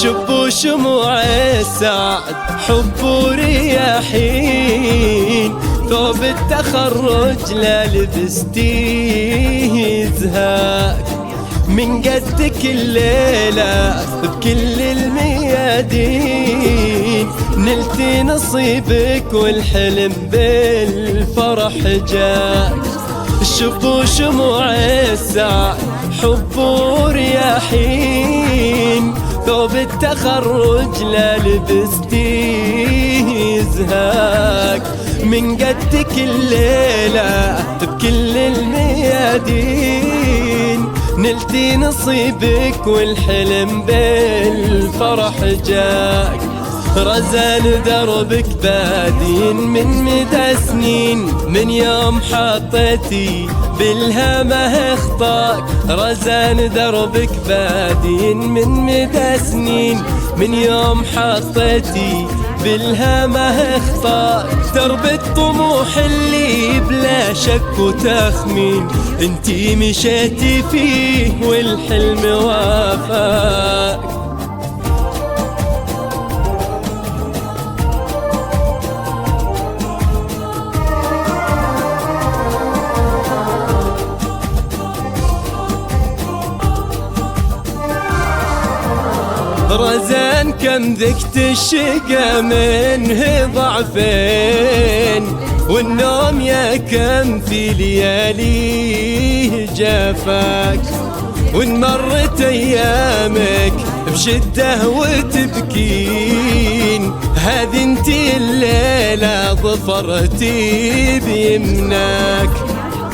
شبوا شموع السعد حب ورياحين، ثوب التخرج لا لبستيه زهاك. من قدك الليلة بكل الميادين، نلتي نصيبك والحلم بالفرح جاك. شبوا شموع السعد حب ورياحين، ثوب التخرج لا لبستيه زهاك. من قدك الليلة بكل الميادين، نلتي نصيبك والحلم بالفرح جاك. رزان دربك بادين من مدى سنين، من يوم حطيتي بالهامة خطاك. رزان دربك بادين من مدى سنين، من يوم حطيتي بالهامة خطاك. درب الطموح اللي بلا شك وتخمين، انتي مشيتي فيه والحلم وافاك. رزان كم ذقت الشقا منه ضعفين، والنوم يا كم في لياليه جافاك. وان مرت ايامك بشده وتبكين، هذه انتي الليله ظفرتي بيمناك.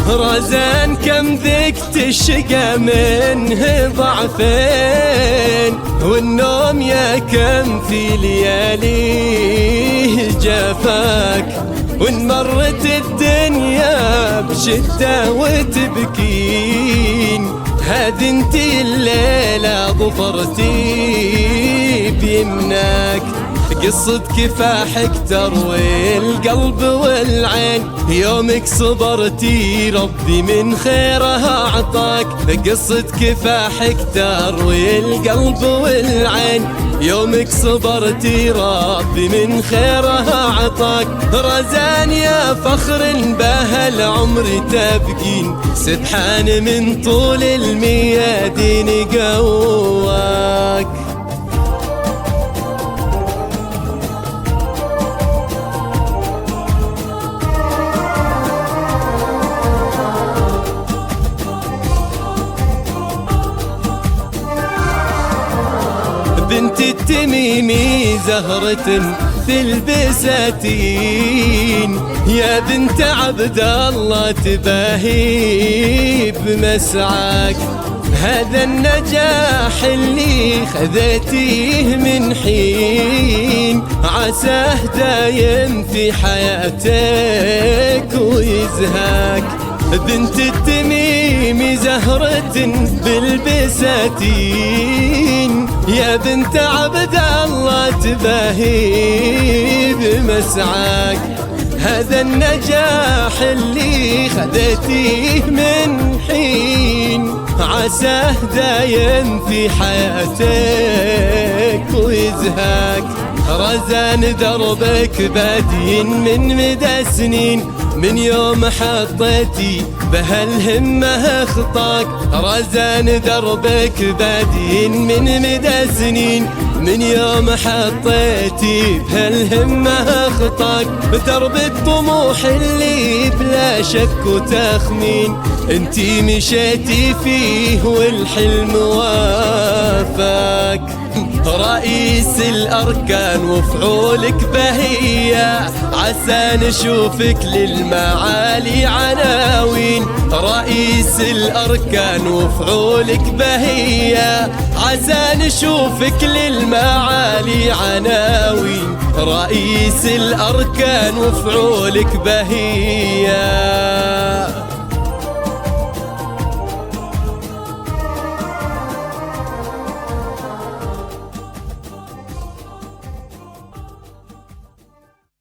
رزان كم ذقت الشقا منه ضعفين، والنوم يا كم في لياليه جافاك. وان مرت الدنيا بشدة وتبكين، هذه انتي الليلة ظفرتي بيمناك. قصة كفاحك تروي القلب والعين، يومك صبرتي ربي من خيرها عطاك. قصة كفاحك تروي القلب والعين، يومك صبرتي ربي من خيرها عطاك. رزان يا فخر بهالعمر تبقين، سبحان من طول الميادين قواك. بنت التميمي زهرة في البساتين، يا بنت عبد الله تباهي بمسعاك. هذا النجاح اللي خذيتيه من حين، عساه دايم في حياتك ويزهاك. بنت التميمي زهرة بالبساتين، يا بنت عبد الله تباهي بمسعاك. هذا النجاح اللي خذيتيه من حين، عساه دايم في حياتك ويزهاك. رزان دربك بادين من مدى سنين، من يوم حطيتي بهالهمة خطاك. رزان دربك بادين من مدى سنين، من يوم حطيتي بهالهمة خطاك. درب الطموح اللي بلا شك وتخمين، انتي مشيتي فيه والحلم وافاك. رئيس الأركان وفعولك بهية، عسى نشوفك للمعالي عناوين. رئيس الأركان وفعولك بهية، عسى نشوفك للمعالي عناوين. رئيس الأركان وفعولك بهية.